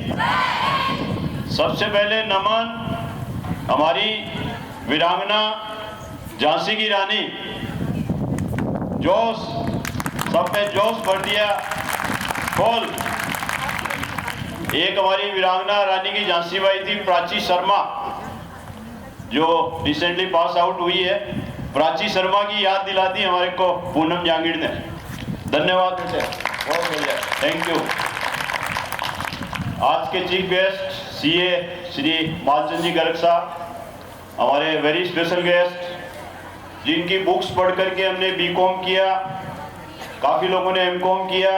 सबसे पहले नमन हमारी वीरांगना झांसी की रानी, जोश, सब में जोश भर दिया खोल। एक हमारी वीरांगना रानी की झांसी बाई थी प्राची शर्मा, जो रिसेंटली पास आउट हुई है। प्राची शर्मा की याद दिला दी हमारे को पूनम जांगीर ने। धन्यवाद उसे, बहुत बढ़िया, थैंक यू। आज के chief guest CA Shri Malchand ji Garg साहब, हमारे वेरी स्पेशल गेस्ट, जिनकी बुक्स पढ़ करके हमने बीकॉम किया, काफ़ी लोगों ने एमकॉम किया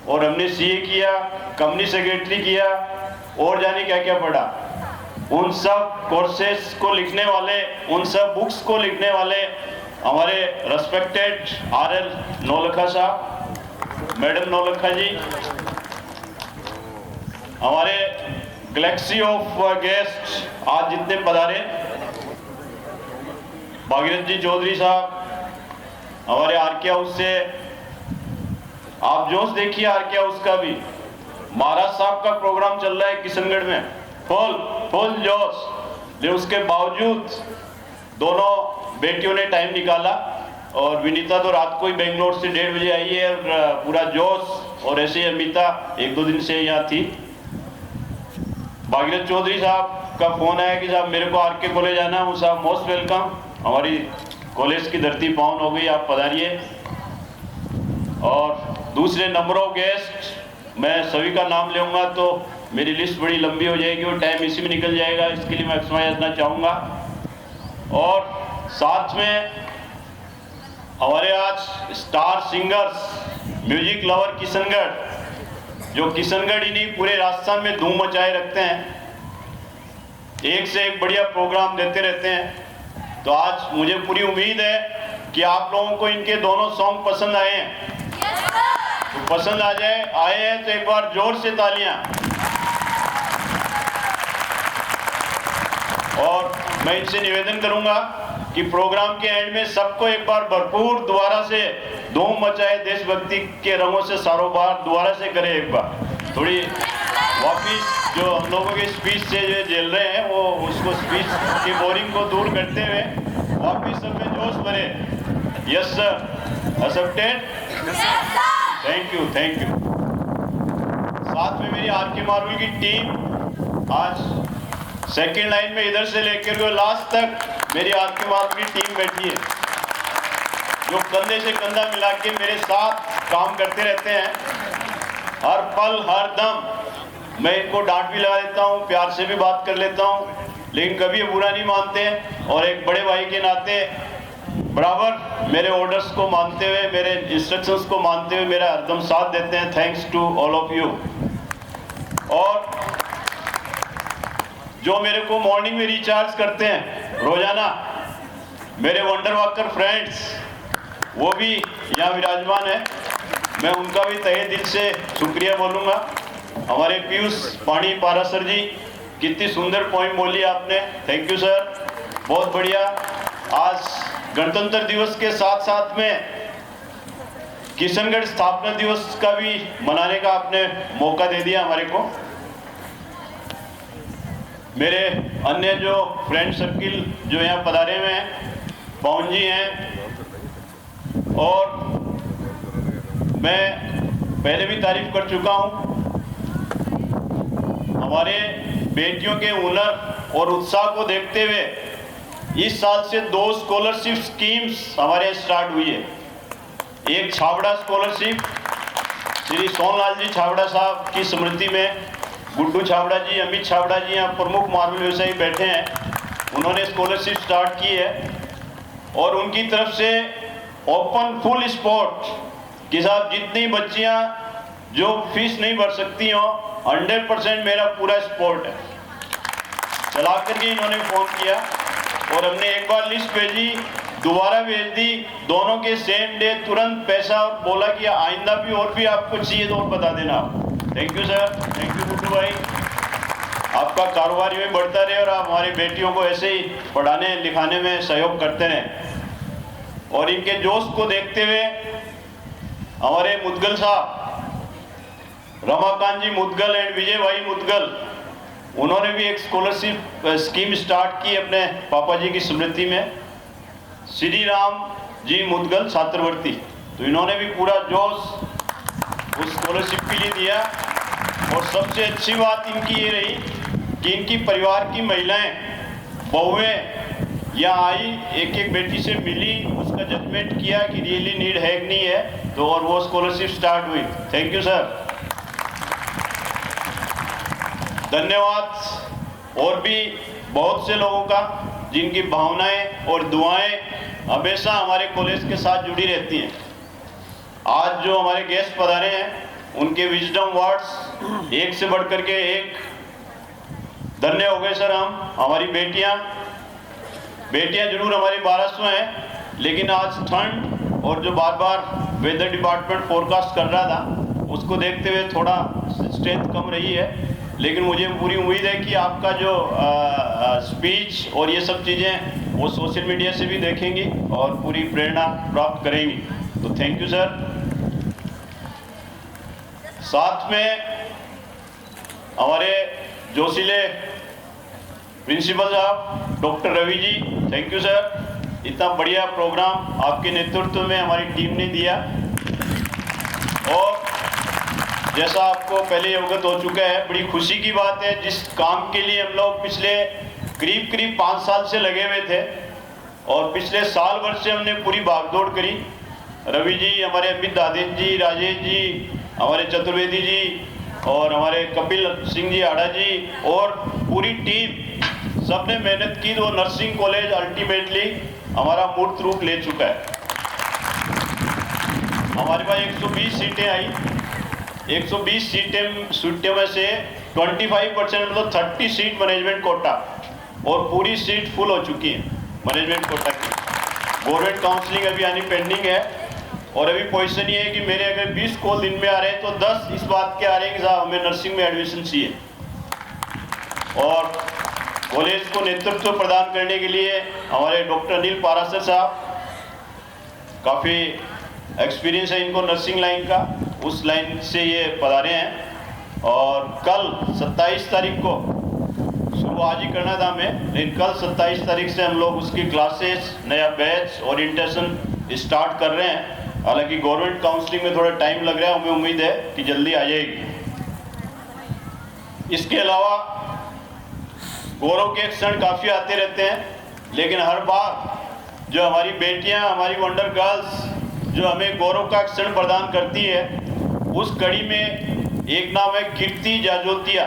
और हमने सीए किया, कंपनी सेक्रेटरी किया और जाने क्या क्या पढ़ा। उन सब कोर्सेस को लिखने वाले, उन सब बुक्स को लिखने वाले हमारे रेस्पेक्टेड आरएल नौलखा साहब, मैडम नौलखा जी, हमारे गैलेक्सी ऑफ गेस्ट आज जितने पधारे, भागीरथ जी चौधरी साहब, हमारे आरके हाउस से, आप जोश देखिए आरके हाउस का भी। महाराज साहब का प्रोग्राम चल रहा है किशनगढ़ में, फुल जोश, लेकिन उसके बावजूद दोनों बेटियों ने टाइम निकाला और विनीता तो रात को ही बेंगलोर से 1:30 बजे आई है और पूरा जोश, और ऐसे ही अमिता 1-2 दिन से यहाँ थी। भागीरथ चौधरी साहब का फोन आया कि साहब मेरे को आरके कॉलेज आना है। साहब मोस्ट वेलकम, हमारी कॉलेज की धरती पावन हो गई, आप पधारिए। और दूसरे नंबर ऑफ गेस्ट, मैं सभी का नाम लूँगा तो मेरी लिस्ट बड़ी लंबी हो जाएगी और टाइम इसी में निकल जाएगा, इसके लिए मैं क्षमा याचना चाहूँगा। और साथ में हमारे आज star singers, music lover Kishangarh, जो किशनगढ़ ही नहीं पूरे राजस्थान में धूम मचाए रखते हैं, एक से एक बढ़िया प्रोग्राम देते रहते हैं। तो आज मुझे पूरी उम्मीद है कि आप लोगों को इनके दोनों सॉन्ग पसंद आए हैं। तो पसंद आए हैं तो एक बार जोर से तालियां। और मैं इनसे निवेदन करूंगा कि प्रोग्राम के एंड में सबको एक बार भरपूर दोबारा से धूम मचाए, देशभक्ति के रंगों से सारोबार दोबारा से करें एक बार। थोड़ी वापिस जो हम लोगों की स्पीच से जो झेल रहे हैं वो उसको स्पीच की बोरिंग को दूर करते हुए वापिस सब में जोश भरे। Yes sir, accepted, thank you, thank you. साथ में मेरी आरके मार्बल की टीम आज सेकंड लाइन में इधर से लेकर के लास्ट तक मेरी आरके मार्बल की टीम बैठी है, जो कंधे से कंधा मिला के मेरे साथ काम करते रहते हैं हर पल हर दम। मैं इनको डांट भी लगा देता हूँ, प्यार से भी बात कर लेता हूँ, लेकिन कभी बुरा नहीं मानते हैं और एक बड़े भाई के नाते बराबर मेरे ऑर्डर्स को मानते हुए, मेरे इंस्ट्रक्शंस को मानते हुए मेरा हरदम साथ देते हैं। Thanks to all of you. और जो मेरे को मॉर्निंग में रिचार्ज करते हैं रोजाना, मेरे वंडर वॉकर फ्रेंड्स, वो भी यहाँ विराजमान है, मैं उनका भी तहे दिल से शुक्रिया बोलूँगा। हमारे पीयूष पानी पारा सर जी, कितनी सुंदर पॉइंट बोली आपने, थैंक यू सर, बहुत बढ़िया। आज गणतंत्र दिवस के साथ साथ में किशनगढ़ स्थापना दिवस का भी मनाने का आपने मौका दे दिया हमारे को। मेरे अन्य जो फ्रेंड सर्किल जो यहाँ पधारे हुए हैं, पवन जी हैं, और मैं पहले भी तारीफ कर चुका हूँ, हमारे बेटियों के हुनर और उत्साह को देखते हुए इस साल से 2 स्कॉलरशिप स्कीम्स हमारे स्टार्ट हुई है। एक छाबड़ा स्कॉलरशिप श्री सोनलाल जी छाबड़ा साहब की स्मृति में, गुड्डू छाबड़ा जी, अमित छाबड़ा जी यहाँ प्रमुख मार्बल व्यवसायी बैठे हैं, उन्होंने स्कॉलरशिप स्टार्ट की है और उनकी तरफ से ओपन फुल स्पोर्ट कि साहब जितनी बच्चियाँ जो फीस नहीं भर सकती हो 100% मेरा पूरा स्पोर्ट है। चला करके इन्होंने फ़ोन किया और हमने एक बार लिस्ट भेजी, दोबारा भेज दी, दोनों के सेम डे तुरंत पैसा, और बोला कि आइंदा भी और भी आपको चाहिए तो और बता देना आप। Thank you sir, thank you Guddu भाई, आपका कारोबार में बढ़ता रहे और आप हमारी बेटियों को ऐसे ही पढ़ाने लिखाने में सहयोग करते रहें। और इनके जोश को देखते हुए हमारे मुदगल साहब रमाकांत जी मुदगल एंड विजय भाई मुदगल, उन्होंने भी एक स्कॉलरशिप स्कीम स्टार्ट की अपने पापा जी की स्मृति में। श्री राम जी मुदगल छात्रवृत्ति, तो इन्होंने भी पूरा जोश उस स्कॉलरशिप के लिए दिया। और सबसे अच्छी बात इनकी ये रही कि इनकी परिवार की महिलाएं, बहुएं यहाँ आई, एक एक बेटी से मिली, उसका जजमेंट किया कि रियली नीड है कि नहीं है, तो और वो स्कॉलरशिप स्टार्ट हुई। थैंक यू सर, धन्यवाद। और भी बहुत से लोगों का जिनकी भावनाएं और दुआएं हमेशा हमारे कॉलेज के साथ जुड़ी रहती हैं। आज जो हमारे गेस्ट पधारे हैं उनके विजडम वर्ड्स एक से बढ़कर के एक धन्य हो गए सर। हमारी बेटियां जरूर हमारी 1200 हैं, लेकिन आज ठंड और जो बार बार वेदर डिपार्टमेंट फोरकास्ट कर रहा था उसको देखते हुए थोड़ा स्ट्रेंथ कम रही है, लेकिन मुझे पूरी उम्मीद है कि आपका जो स्पीच और ये सब चीज़ें वो सोशल मीडिया से भी देखेंगी और पूरी प्रेरणा प्राप्त करेंगी। तो थैंक यू सर। साथ में हमारे जोशीले प्रिंसिपल साहब doctor Ravi ji, thank you sir, इतना बढ़िया प्रोग्राम आपके नेतृत्व में हमारी टीम ने दिया। और जैसा आपको पहले अवगत हो चुका है, बड़ी खुशी की बात है, जिस काम के लिए हम लोग पिछले करीब 5 साल से लगे हुए थे और पिछले साल भर से हमने पूरी भागदौड़ करी। रवि जी, हमारे अमित दादेव जी, राजेश जी, हमारे चतुर्वेदी जी और हमारे कपिल सिंह जी आड़ा जी और पूरी टीम, सबने मेहनत की, तो नर्सिंग कॉलेज अल्टीमेटली हमारा मूर्त रूप ले चुका है। हमारे पास 120 सीटें आई, 120 सीटें में से 25% मतलब 30 सीट मैनेजमेंट कोटा, और पूरी सीट फुल हो चुकी है मैनेजमेंट कोटा की। गवर्नमेंट काउंसलिंग अभी आनी पेंडिंग है, और अभी पोजीशन ये है कि मेरे अगर 20 कॉल दिन में आ रहे हैं तो 10 इस बात के आ रहे हैं कि साहब हमें नर्सिंग में एडमिशन चाहिए। और कॉलेज को नेतृत्व प्रदान करने के लिए हमारे डॉक्टर अनिल पारासर साहब, काफ़ी एक्सपीरियंस है इनको नर्सिंग लाइन का, उस लाइन से ये पधारे हैं। और कल 27 तारीख को, शुरू आज ही करना था हमें, लेकिन कल 27 तारीख से हम लोग उसकी क्लासेस, नया बैच, ओरिएंटेशन स्टार्ट कर रहे हैं। हालांकि गवर्नमेंट काउंसलिंग में थोड़ा टाइम लग रहा है, हमें उम्मीद है कि जल्दी आ जाएगी। इसके अलावा गौरव के क्षण काफ़ी आते रहते हैं, लेकिन हर बार जो हमारी बेटियां, हमारी वंडर गर्ल्स जो हमें गौरव का क्षण प्रदान करती है, उस कड़ी में एक नाम है कीर्ति जाजोतिया।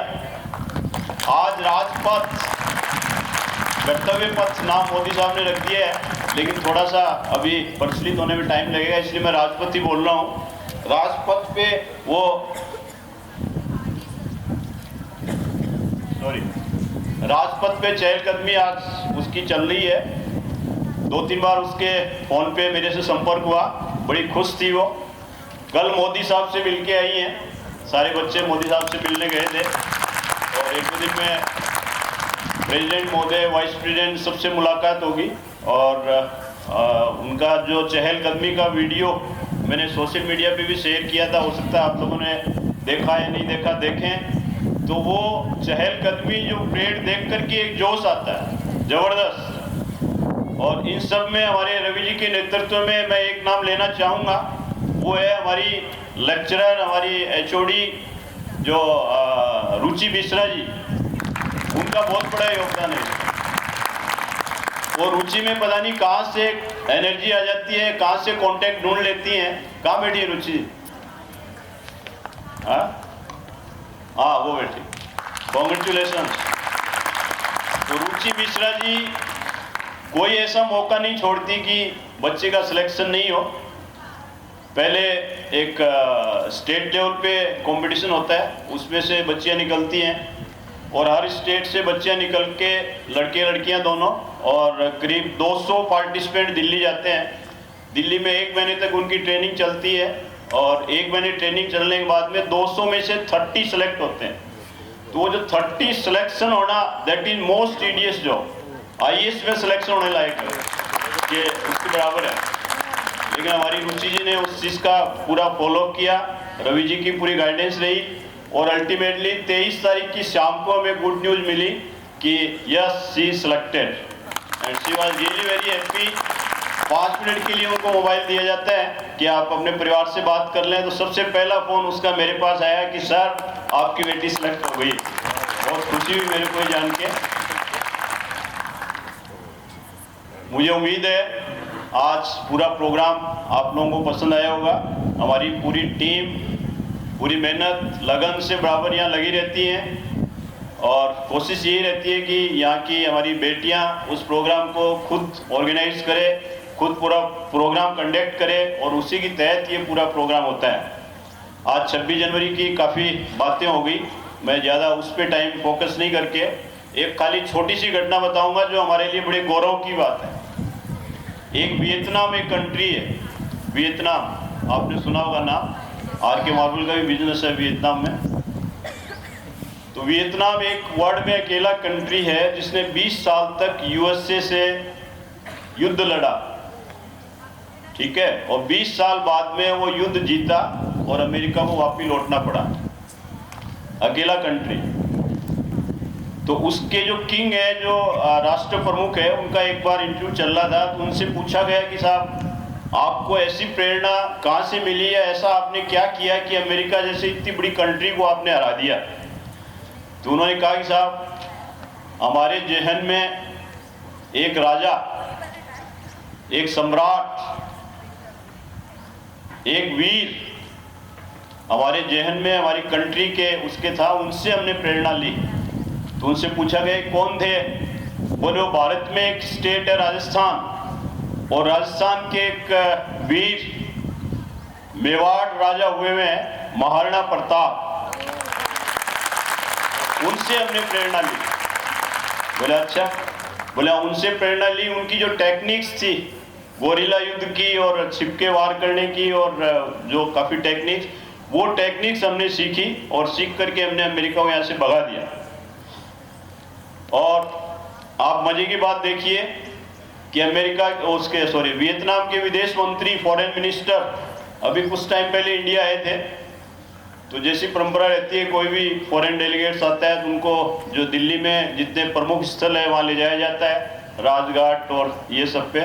आज राजपथ कर्तव्य पथ नाम मोदी साहब ने रख दिया है, लेकिन थोड़ा सा अभी प्रचलित होने में टाइम लगेगा, इसलिए मैं राजपथ ही बोल रहा हूँ। राजपथ पे वो राजपथ पे चहलकदमी आज उसकी चल रही है। 2-3 बार उसके फ़ोन पे मेरे से संपर्क हुआ, बड़ी खुश थी वो। कल मोदी साहब से मिल के आई हैं, सारे बच्चे मोदी साहब से मिलने गए थे, और 1-2 दिन में प्रेसिडेंट महोदय, वाइस प्रेसिडेंट सबसे मुलाकात होगी। और उनका जो चहलकदमी का वीडियो मैंने सोशल मीडिया पे भी शेयर किया था, हो सकता है आप लोगों ने देखा या नहीं देखा, देखें। तो वो चहलकदमी जो परेड देख कर के एक जोश आता है ज़बरदस्त। और इन सब में हमारे रवि जी के नेतृत्व में मैं एक नाम लेना चाहूँगा, वो है हमारी लेक्चरर, हमारी HOD जो रुचि मिश्रा जी, उनका बहुत बड़ा योगदान है। वो रुचि में पता नहीं कहाँ से एनर्जी आ जाती है, कहाँ से कांटेक्ट ढूंढ लेती हैं। कहाँ बैठी है रुचि? हाँ वो बैठी, कॉन्ग्रेचुलेशन। तो रुचि मिश्रा जी कोई ऐसा मौका नहीं छोड़ती कि बच्चे का सिलेक्शन नहीं हो। पहले एक स्टेट लेवल पे कंपटीशन होता है, उसमें से बच्चियां निकलती हैं, और हर स्टेट से बच्चियां निकल के लड़के लड़कियां दोनों, और करीब 200 पार्टिसिपेंट दिल्ली जाते हैं। दिल्ली में 1 महीने तक उनकी ट्रेनिंग चलती है, और 1 महीने ट्रेनिंग चलने के बाद में 200 में से 30 सेलेक्ट होते हैं। तो वो जो 30 सिलेक्शन होना, that is most tedious job. IAS में सिलेक्शन होने लायक है कि उसके बराबर है, लेकिन हमारी रुचि जी ने उस चीज़ का पूरा फॉलो किया। रवि जी की पूरी गाइडेंस रही, और अल्टीमेटली 23 तारीख की शाम को हमें गुड न्यूज़ मिली कि yes she selected and she was really very happy. 5 minute के लिए उनको मोबाइल दिया जाता है कि आप अपने परिवार से बात कर लें, तो सबसे पहला फ़ोन उसका मेरे पास आया कि सर आपकी बेटी सिलेक्ट हो गई। बहुत खुशी हुई मेरे को जान के। मुझे उम्मीद है आज पूरा प्रोग्राम आप लोगों को पसंद आया होगा। हमारी पूरी टीम पूरी मेहनत लगन से बराबर यहाँ लगी रहती हैं और कोशिश यही रहती है कि यहाँ की हमारी बेटियाँ उस प्रोग्राम को खुद ऑर्गेनाइज करें, खुद पूरा प्रोग्राम कंडक्ट करें और उसी के तहत ये पूरा प्रोग्राम होता है। आज 26 जनवरी की काफ़ी बातें हो गई, मैं ज़्यादा उस पर टाइम फोकस नहीं करके एक खाली छोटी सी घटना बताऊंगा जो हमारे लिए बड़े गौरव की बात है। एक वियतनाम एक कंट्री है, वियतनाम आपने सुना होगा नाम, RK मार्बल का भी बिजनेस है वियतनाम में। तो वियतनाम एक वर्ल्ड में अकेला कंट्री है जिसने 20 साल तक USA से युद्ध लड़ा, ठीक है, और 20 साल बाद में वो युद्ध जीता और अमेरिका को वापस लौटना पड़ा, अकेला कंट्री। तो उसके जो किंग है, जो राष्ट्र प्रमुख है, उनका एक बार इंटरव्यू चल रहा था तो उनसे पूछा गया कि साहब आपको ऐसी प्रेरणा कहाँ से मिली है, ऐसा आपने क्या किया कि अमेरिका जैसे इतनी बड़ी कंट्री को आपने हरा दिया। तो उन्होंने कहा कि साहब हमारे जहन में एक राजा, एक सम्राट, एक वीर हमारे जहन में हमारी कंट्री के उसके था, उनसे हमने प्रेरणा ली। तो उनसे पूछा गया कौन थे, बोले वो भारत में एक स्टेट है राजस्थान, और राजस्थान के एक वीर मेवाड़ राजा हुए हैं महाराणा प्रताप, उनसे हमने प्रेरणा ली। बोले अच्छा, बोले उनसे प्रेरणा ली, उनकी जो टेक्निक्स थी गोरिल्ला युद्ध की और छिपके वार करने की और जो काफ़ी टेक्निक्स, वो टेक्निक्स हमने सीखी और सीख करके हमने अमेरिका को यहाँ से भगा दिया। और आप मजे की बात देखिए कि वियतनाम के विदेश मंत्री, फॉरेन मिनिस्टर अभी कुछ टाइम पहले इंडिया आए थे। तो जैसी परंपरा रहती है, कोई भी फॉरेन डेलीगेट्स आता है तो उनको जो दिल्ली में जितने प्रमुख स्थल है वहाँ ले जाया जाता है, राजघाट और ये सब पे।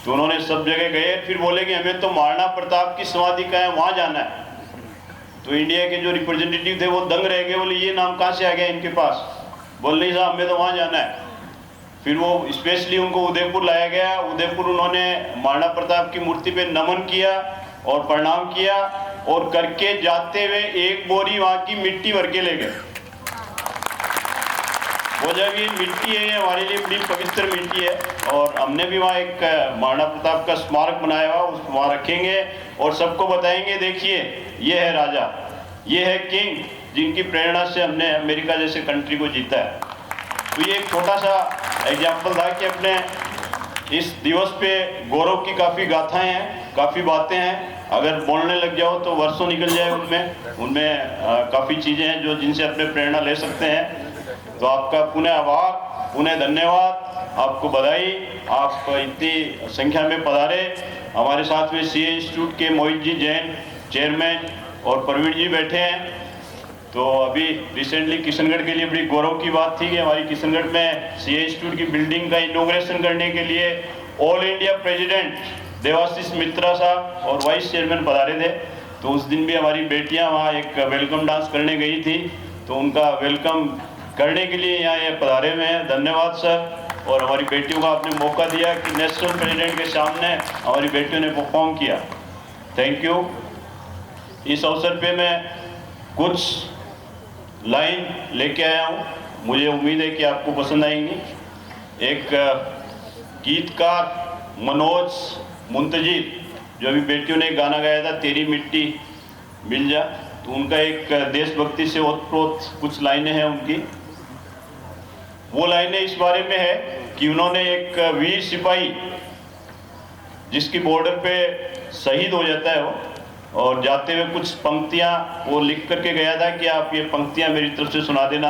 तो उन्होंने सब जगह गए, फिर बोले कि हमें तो महाराणा प्रताप की समाधि का है, वहाँ जाना है। तो इंडिया के जो रिप्रेजेंटेटिव थे वो दंग रह गए, बोले ये नाम कहाँ से आ गया इनके पास। बोल नहीं साहब हमें तो वहाँ जाना है। फिर वो स्पेशली उनको उदयपुर लाया गया। उदयपुर उन्होंने महाराणा प्रताप की मूर्ति पे नमन किया और प्रणाम किया और करके जाते हुए एक बोरी वहाँ की मिट्टी भर के ले गए। वो जब ये मिट्टी है, ये हमारे लिए बड़ी पवित्र मिट्टी है और हमने भी वहाँ एक महाराणा प्रताप का स्मारक बनाया हुआ, उस वहाँ रखेंगे और सबको बताएंगे देखिए ये है राजा, ये है किंग, जिनकी प्रेरणा से हमने अमेरिका जैसे कंट्री को जीता है। तो ये एक छोटा सा एग्जाम्पल था कि अपने इस दिवस पे गौरव की काफ़ी गाथाएं हैं, काफ़ी बातें हैं। अगर बोलने लग जाओ तो वर्षों निकल जाए उनमें काफ़ी चीज़ें हैं जो जिनसे अपने प्रेरणा ले सकते हैं। तो आपका पुनः आभार, पुनः धन्यवाद, आपको बधाई, आप इतनी संख्या में पधारे। हमारे साथ में CA इंस्टीट्यूट के मोहित जी जैन चेयरमैन और प्रवीण जी बैठे हैं। तो अभी रिसेंटली किशनगढ़ के लिए बड़ी गौरव की बात थी कि हमारी किशनगढ़ में CA इंस्टीट्यूट की बिल्डिंग का इनॉग्रेशन करने के लिए ऑल इंडिया प्रेसिडेंट देवाशीष मित्रा साहब और वाइस चेयरमैन पधारे थे। तो उस दिन भी हमारी बेटियां वहाँ एक वेलकम डांस करने गई थी, तो उनका वेलकम करने के लिए यहाँ ये पधारे हुए हैं। धन्यवाद सर। और हमारी बेटियों को आपने मौका दिया कि नेशनल प्रेसिडेंट के सामने हमारी बेटियों ने परफॉर्म किया, थैंक यू। इस अवसर पे मैं कुछ लाइन लेके आया हूँ, मुझे उम्मीद है कि आपको पसंद आएंगी। एक गीतकार मनोज मुंतजिर, जो अभी बेटियों ने गाना गाया था तेरी मिट्टी मिल जा, तो उनका एक देशभक्ति से ओतप्रोत कुछ लाइनें हैं उनकी। वो लाइनें इस बारे में है कि उन्होंने एक वीर सिपाही जिसकी बॉर्डर पे शहीद हो जाता है वो, और जाते हुए कुछ पंक्तियाँ वो लिख करके गया था कि आप ये पंक्तियाँ मेरी तरफ से सुना देना।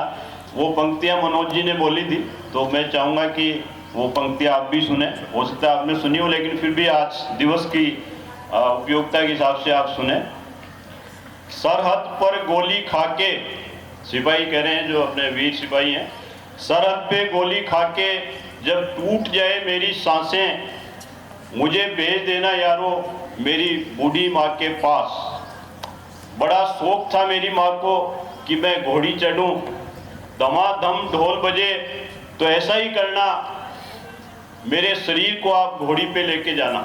वो पंक्तियाँ मनोज जी ने बोली थी, तो मैं चाहूँगा कि वो पंक्तियाँ आप भी सुने। हो सकता है आपने सुनी हो, लेकिन फिर भी आज दिवस की उपयोगिता के हिसाब से आप सुने। सरहद पर गोली खाके, सिपाही कह रहे हैं जो अपने वीर सिपाही हैं, सरहद पे गोली खाके जब टूट जाए मेरी सांसें, मुझे भेज देना यारो मेरी बूढ़ी माँ के पास। बड़ा शौक था मेरी माँ को कि मैं घोड़ी चढ़ूं, दमादम ढोल बजे तो ऐसा ही करना, मेरे शरीर को आप घोड़ी पे लेके जाना,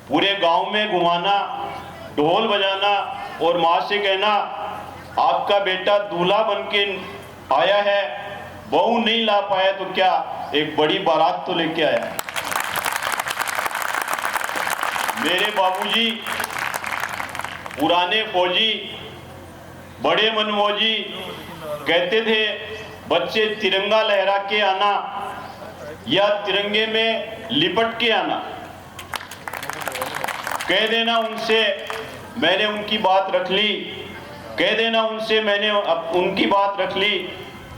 पूरे गांव में घुमाना, ढोल बजाना और माँ से कहना आपका बेटा दूल्हा बनके आया है, बहू नहीं ला पाया तो क्या, एक बड़ी बारात तो लेके आया है। मेरे बाबूजी पुराने फौजी, बड़े मनमौजी, कहते थे बच्चे तिरंगा लहरा के आना या तिरंगे में लिपट के आना। कह देना उनसे मैंने उनकी बात रख ली, कह देना उनसे मैंने उनकी बात रख ली,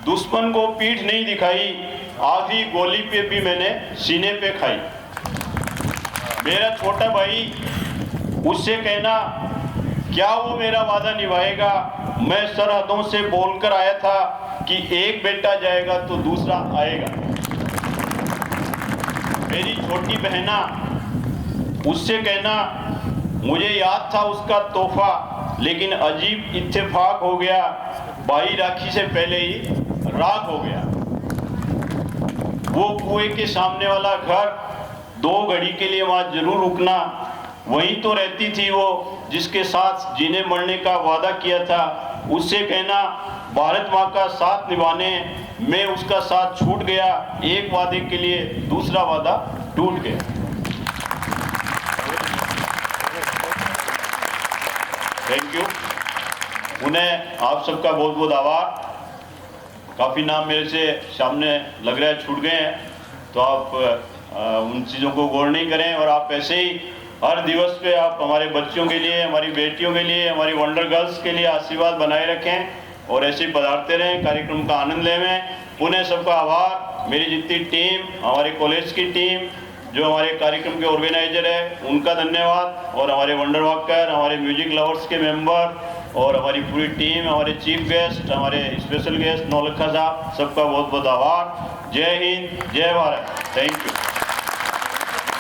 दुश्मन को पीठ नहीं दिखाई, आधी गोली पे भी मैंने सीने पे खाई। मेरा छोटा भाई, उससे कहना क्या वो मेरा वादा निभाएगा, मैं सरहदों से बोलकर आया था कि एक बेटा जाएगा तो दूसरा आएगा। मेरी छोटी बहना, उससे कहना मुझे याद था उसका तोहफा, लेकिन अजीब इत्तेफाक हो गया, भाई राखी से पहले ही राख हो गया। वो कुएं के सामने वाला घर, 2 घड़ी के लिए वहां जरूर रुकना, वहीं तो रहती थी वो जिसके साथ जीने मरने का वादा किया था। उससे कहना भारत माँ का साथ निभाने में उसका साथ छूट गया, एक वादे के लिए दूसरा वादा टूट गया। Thank you. उन्हें आप सबका बहुत बहुत आभार। काफ़ी नाम मेरे से सामने लग रहा है छूट गए हैं, तो आप उन चीज़ों को गौर नहीं करें और आप ऐसे ही हर दिवस पे आप हमारे बच्चों के लिए, हमारी बेटियों के लिए, हमारी वंडर गर्ल्स के लिए आशीर्वाद बनाए रखें और ऐसे ही पधारते रहें, कार्यक्रम का आनंद लें। उन्हें सबका आभार। मेरी जितनी टीम, हमारे कॉलेज की टीम, जो हमारे कार्यक्रम के ऑर्गेनाइजर है, उनका धन्यवाद, और हमारे वंडर वॉकर, हमारे म्यूजिक लवर्स के मेंबर और हमारी पूरी टीम, हमारे चीफ गेस्ट, हमारे स्पेशल गेस्ट नौलखा साहब, सबका बहुत बहुत आभार। जय हिंद, जय भारत। Thank you.